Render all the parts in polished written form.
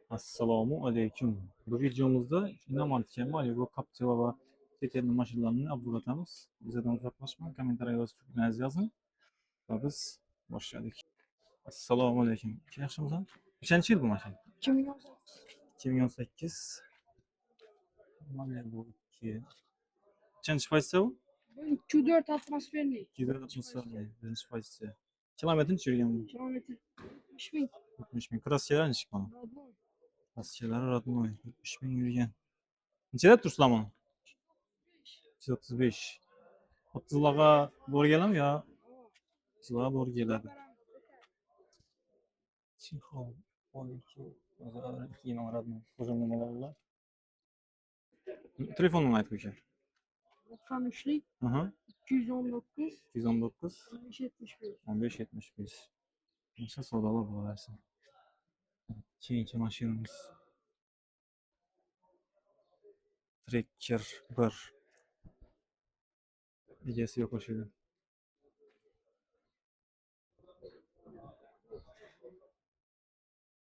Assalomu alaykum. Bu videomuzda Inomartga Malibu, Captiva va Titanium mashinalarini obzorlaymiz. Bizdan uzoqlashmang, kommentariy yozib fikringizni yozing va biz boshladik. Assalomu alaykum. Yaxshimisiz? Nechanchi yil bu mashina? 2018. 2018 Malibu 2. Nechanchi pozitsiya bu? 204 atmosferli. 260 birinchi pozitsiya. Kilometr necha yurgan bu? Kilometr 70.000. 70 ming. Kraskalar necha mana? Родной. Kraskalar родной. 70 ming yurgan. Nechada turibsizlar mana? 135. 30'lara doğru gelen mi ya? 30'lara doğru geledi. Çinhal 12 özel 2 numaradın hocam numaralar. Telefonunu ait bu şey. 93'lik Aha. 219 219 1571. 1575. Nasıl sodalı bu versin. Keyinki maşinamız. Tracker 1. Egesi yok o şeyden.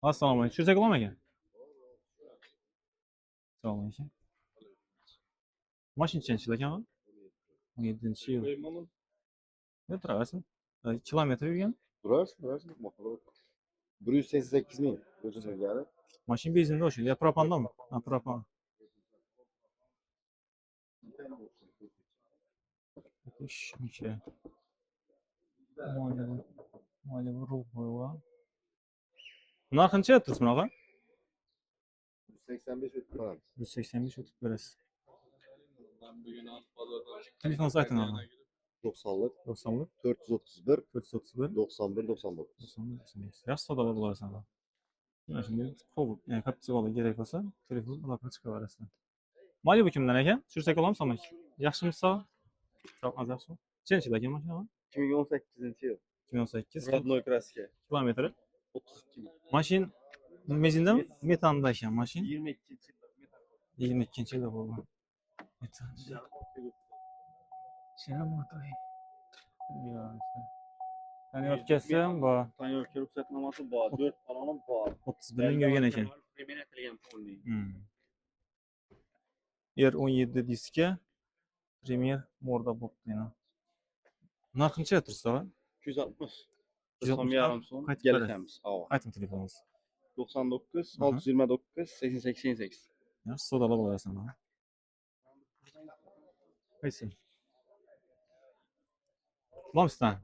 Assalomu alaykum. Tushirsak bo'ladimi aka? Assalomu alaykum. Mashina nechanchi yil ekan bu? 17-yil. Ne turaversin? Kilometr yurgan? Durarsin. 188 ming. Yani. Mashina benzinda o'sha. Ya propandami? Ha, propan. Shuncha. Malibu Ruhova. Narxi necha turibsiz bunaqa? 185 ötüp falan. 185 o'tib berasiz. Telefon saytini olma. 90'lık, 90'lık 431, 431 91, 99. 99. Yaxshi sodalar bo'lasan. Mana shunday qovur, ya'ni Captiva'ga kerak bo'lsa, telefon aloqa chiqaverasizlar. Malibu kimdan ekan? Tushirsak bo'ladimi Samak? Yaxshimisiz? Sog', yaxshimi? Nechanchi yil ekan mashina? 2018 yıl. 2018. Родной краски. Kilometri 32 ming. Mashin benzindami? Metanda ekan mashin. 22 22-yilda bo'lgan. Metan. Yani ötkəsəm bu Tanıyorki ruhsatnaması var. 4 falanım var. 31 ming yurgan ekan. R17 diskə Premier Morda bo'pti yana. Narxi necha tursa? 260. 160 Son yarım son. Qaytib Gelişemiz. Hava. Aytın telefonunuz. 99, Aha. 629, 88. Yaxshi sodalar bo'lasan. Qaysi? Bomstan.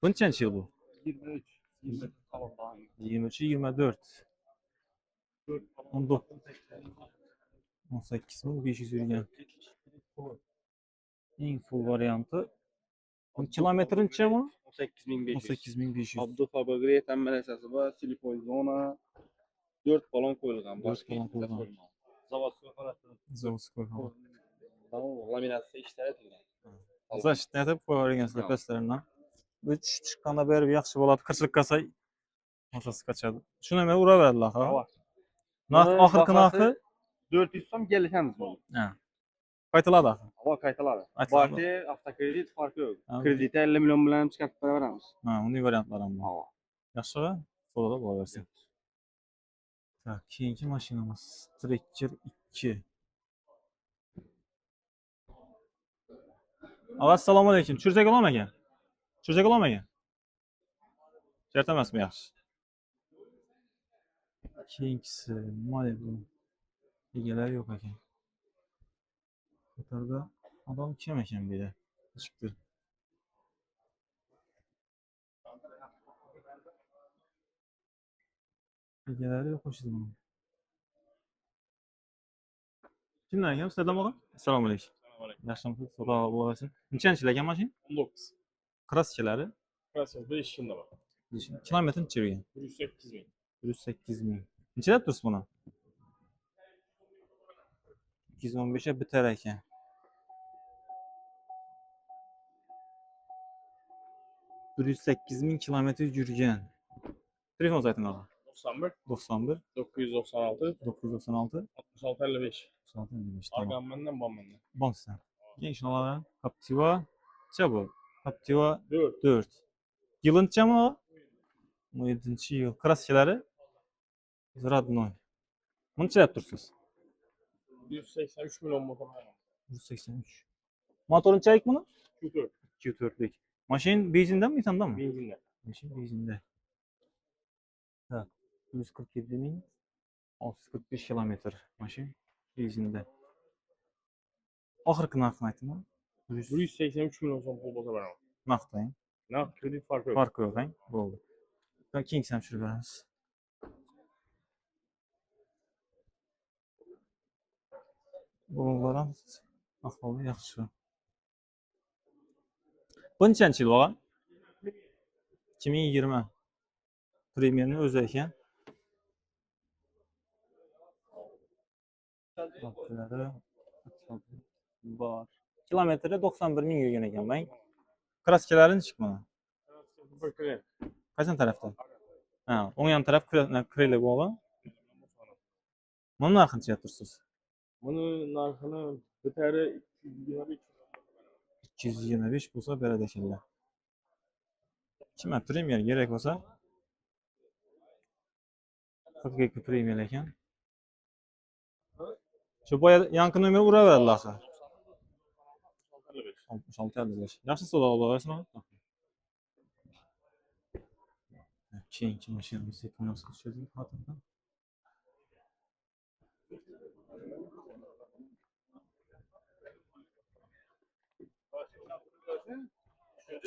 Bu nechanchi yil bu? 23. 23 24. 19 18500 yurgan. Eng full varianti. Bu kilometri necha bu? 18500. 18500. Abdü Fabagri temmelesesi var. Silikon zona. 4 balon koyulgan. 4 balon koyulgan. Zavodskoy holatda. Zavodskoy holat. Tamam, laminatsiya ishlar etilgan. Zaşit etib qo'yavergansizlar pastlarini. Bu chiqqanda berib yaxshi bo'ladi. Qirchiq qilsa orqasi qochadi. Shuni men uraveradilar, ha. Narx oxirgi narxi 400 so'm gelişemiz bu. ha. Qaytiladi. Hava kayıtları. Aytsalar. Bati, avtokredit farkı yok. Ha. Krediti 50 milyon bilen çıkartıp beraberamiz. Ha, unday variantlar ham bor. Hava. Yaxshi, qo'lda bo'laversin. Tak, keyingi mashinamiz Tracker 2. Assalomu alaykum. Tushirsak bo'ladimi aka? Tushirsak bo'ladimi aka? Shart emasmi yaxshi? Keyingisi Malibu. Egalar yo'q ekan. Qatarda odam kim ekan bu yerda? Chiqdi. Egalari yo'q o'shida. Kimdan ekan? Sizlardan bo'lgan? Assalomu alaykum. Yaxshimisiz? Xudo bo'lsin. Nechanchi yil ekan mashina? 19. Kraskalari Krasov 5 yılda var. kilometr necha yurgan? 108 bin. 108 ming. Nechada turibsiz buni? 215 ga bitar ekan. Bir 108 ming kilometr yurgan. Telefon saytini oling. 91, 91 996, 996 66 55. 55. Tamam. Argan benden, bam benden. Bonsan. Keyin shunalardan Captiva necha bu? Captiva 4. 4. Yılıncha mı o? 17-yil. Kraskalari Родной. Buncha deb tursiz? 183 milyon motor. 183. Motorunchalik buni? 2.4. 2.4'lik. Mashin benzindanmi, metandanmi? Benzinli. Mashin benzinde. Ha, 147.645 kilometr mashin benzinde. Oxirgi narxini aytdingmi? 183 milyon so'm pul bo'lsa beraman. Naqdang. Naqd kredit farqi yo'q. Farqi yo'q, bo'ldi. Keyingi ham tushirib beramiz. Bo'lganlar ham ahvoli yaxshi. Bu nechanchi yil bo'lgan? 2020. Premierni o'zi ekan. Bor. Kilometri 91 ming yurgan ekan men. Kraskalari nechik mana? Qaysi tarafda? Ha, o'ng yon taraf kreli bo'lgan. Buni narxini aytasiz? Buni narxini bitari 225. 225 bo'lsa beradi ekanlar. Kimga Premier kerak bo'lsa 42 Premier ekan. Shu boya yangi nomer uraveradilar axir. 66 yaxshi savdo olasizmi? Keyingi mashinamiz ekonomik tushirdik xotirdan.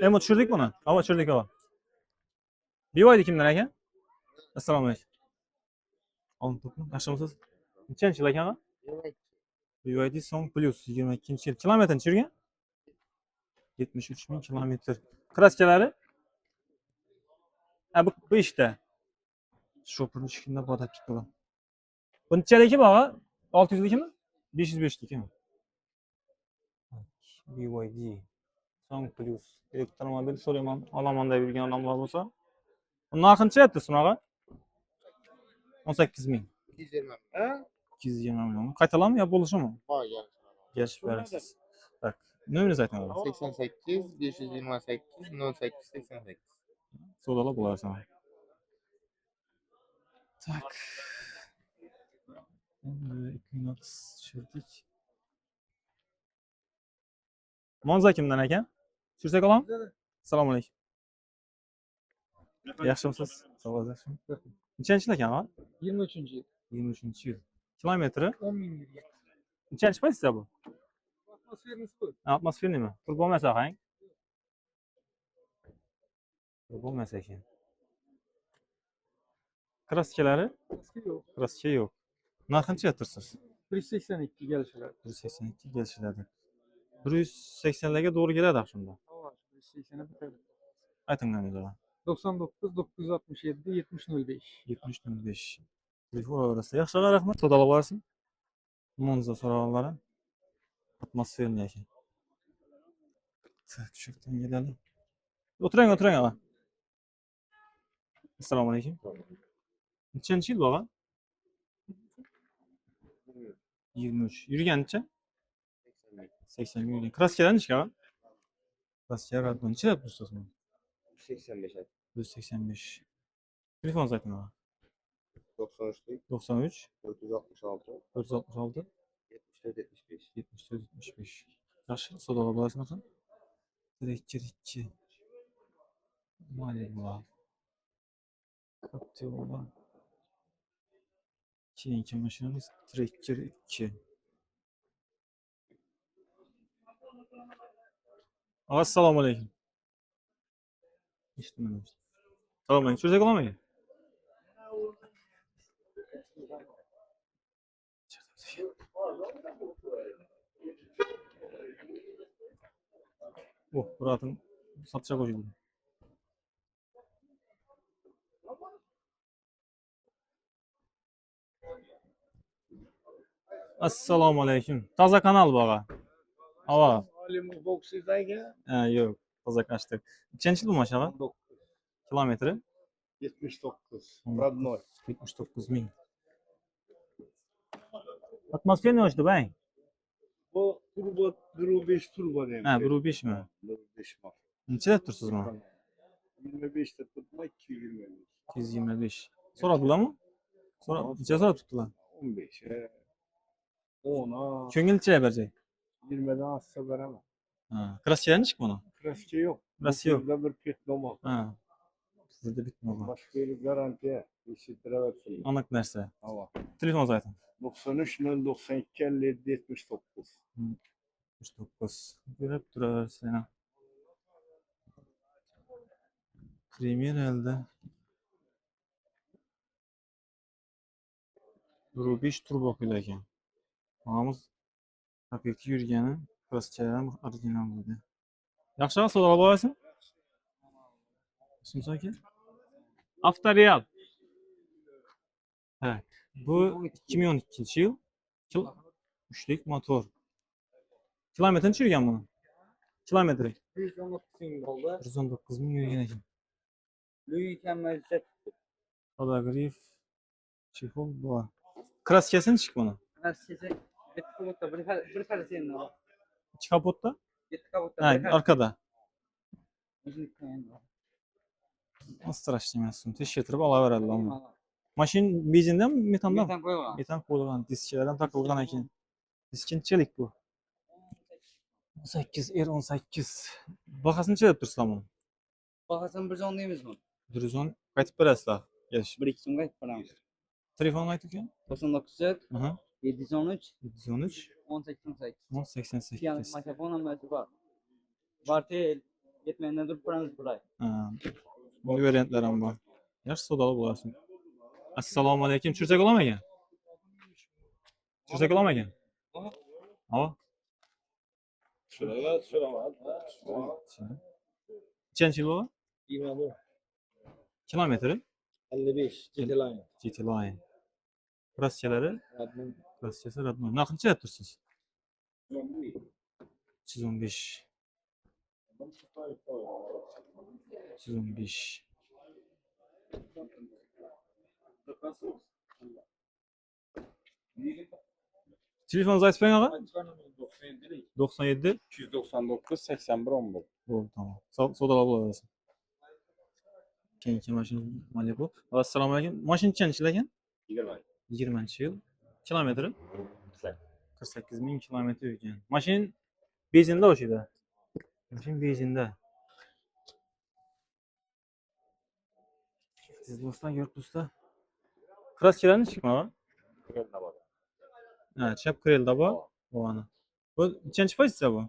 Emo tushirdik buni. Hava tushirdik hava. BYD kimdan ekan? Assalomu alaykum. Olib turibmi? Yaxshimisiz? Nechanchi yil ekan? BYD Song Plus 22-yil. Kilometr necha yurgan? 73 ming kilometr. Kraskalari? Ha, bu ishda. Shopirni ishkunda bodab chiqdi. Bu nechaligi bog'a? 600 likmi? 505 likmi? BYD Song Plus elektromobil so'rayman. Olamonda yurgan odamlar bo'lsa. Narxincha aytdingiz bunaqa? 18 ming. 220 million. Qaytalarmi yo bo'lishimi? Ha, gel. Kelishib berasiz. Tak. Nomeringizni ayting. 88 528 08 88. Savdolar bo'lar sana. Tak. Equinox tushirdik. Monza kimdan ekan? Tushirsak olam? Assalomu alaykum. Yaxshimisiz? Savob yaxshimi? Nechanchi yil ekan? 23-yil. 23-yil. Kilometri 10 ming yurgan. nechanchi pozitsiya bu? Atmosferniy bu. Atmosfernimi? Turbo emas aqang? Turbo emas ekan. Kraskalari? Yo'q. Kraska yo'q. Narxincha aytasiz? 182 kelishiladi. 182 kelishiladi. 180 larga to'g'ri keladi shunda. 180 bitadi. Ayting nomeringizni. 99 967 7005. 7005. Telefon orasida. Yaxshi, rahmat. Savdolar bo'lsin. Monza so'rovlari. Atmosferniy ekan. Tak, shu yerdan keladi. O'tiring, o'tiring aka. Assalomu alaykum. Nechanchi yil bo'lgan? 23. Yurganicha? 80 ming. Kraskalar necha? Kraskalar necha deb tursiz buni? 85. 185. Telefoningizni ayting aka. 93 93 466 466 74 75. 74 75. Yaxshi, savdolar bo'lasizmi aka? Tirik. Malibu. Captiva. Keyingi mashinamiz Tracker 2. Assalomu alaykum. Eshitmadim. Assalomu alaykum. So'zak olamanga? Oh, buratin satışa qo'yildi. Assalomu alaykum. Toza kanal bog'a. Ava. Olim boksizdagi Ha, yo'q. Toza kashtir. Nechanchi yil bu mashina? Kilometri 79. Родной. 79 ming. Atmosferni ochdi bang. Bu turbo 1.5 turbo deymiz. Ha, 1.5 mi? 1.5 motor. Necha deb tursiz buni? 25 deb turibman, 225. 225. So'radilarmi? Necha so'rab tutdilar? 15'e 10'a Köngülçe verecek. 20'den azsa veremem. Ha. Krasiyeler çık bunu. Kraske yok. Kraske yok. 9'da bir petloma. Ha. Sizde bitmiyor. Başka yeri garantiye. Eşittire versin. Anlık nerse. Hava. Telefon zaten. 93 092 57 79. 69. Görüp durar seni. Premier elde. Rubiş turbo ekan. Ağamız haqiqiy yurgani kraschalar original bo'ldi. Yaxshiroq so'rab olasan? Shunchaki? Avtorial. Ha, bu 2012-yil. Uchlik motor. Kilometr necha yurgan buni? Kilometri 119 ming bo'ldi. 119 ming yurgan ekan. Louis Camel'de Podogrif, chexol bor. Kraskasi necha buni? size bitti kabutta bir karasının var. Ichi kapotda? Bitti kabutta Ha, bir karasının arkada. var. Страшно emasmi? Tekshirtirib olaveradi uni. Mashin benzindan metandan? Metan koyuyor. Metan qo'yilgan, diskchalardan taqilgan ekan. Diskinchalik bu. 18 R18. Bahasini necha deb turibsizlar buni? Bakasın bir zon değil mi? 110 qaytib berasizlar. Kelish. Bir iki son gayet paramız. Telefon aytib ekan? 99 Aha. 713 713 1088. 1088. Yani mikrofon numarası var. Vartel yetmeyenden dur paramız buraya. Ha. Bu variantlar ham bor. Yaxshi savdolar bo'lasin. Assalomu alaykum. Chursak olamagan? Chursak olamagan? Ha? Nechanchi yil bo'ldi? 20 Kilometri? 55 GT Line. GT Line. Kraschalari? Kraschasi Radno. Narxini deb tursiz? 315. 315. Telefonunuzu aytib bering ağa? 97 299 81 11. Bo'ldi, tamam. Savdolar bo'laversin. Keyingi mashina Malibu. Assalomu alaykum. Mashina nechanchi yil ekan? 20-yil. Kilometri? 48 ming kilometr yurgan. Mashin benzinda o'sha yerda. Mashin benzinda. Siz do'stlar, yurt do'stlar. Kraskalarni chiqma. Ha, chap krelda bor. Bu ana. Bu nechanchi pozitsiya bu?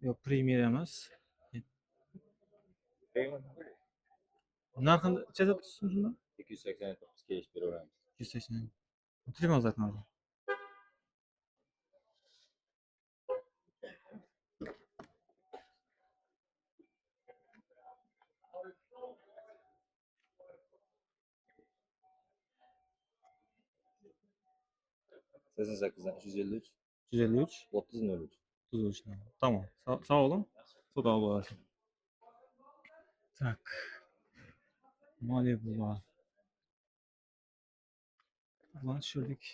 Yo'q, premier emas. Narxini necha deb tursiz shunda? 289 kelish beraveramiz. 280. Telefon zaten orada. Sizin 8'den 353 153 30 03. 33. Tamam. Sağ olun. Sağ olasın. Tak. Malibu var. Ulan şuradaki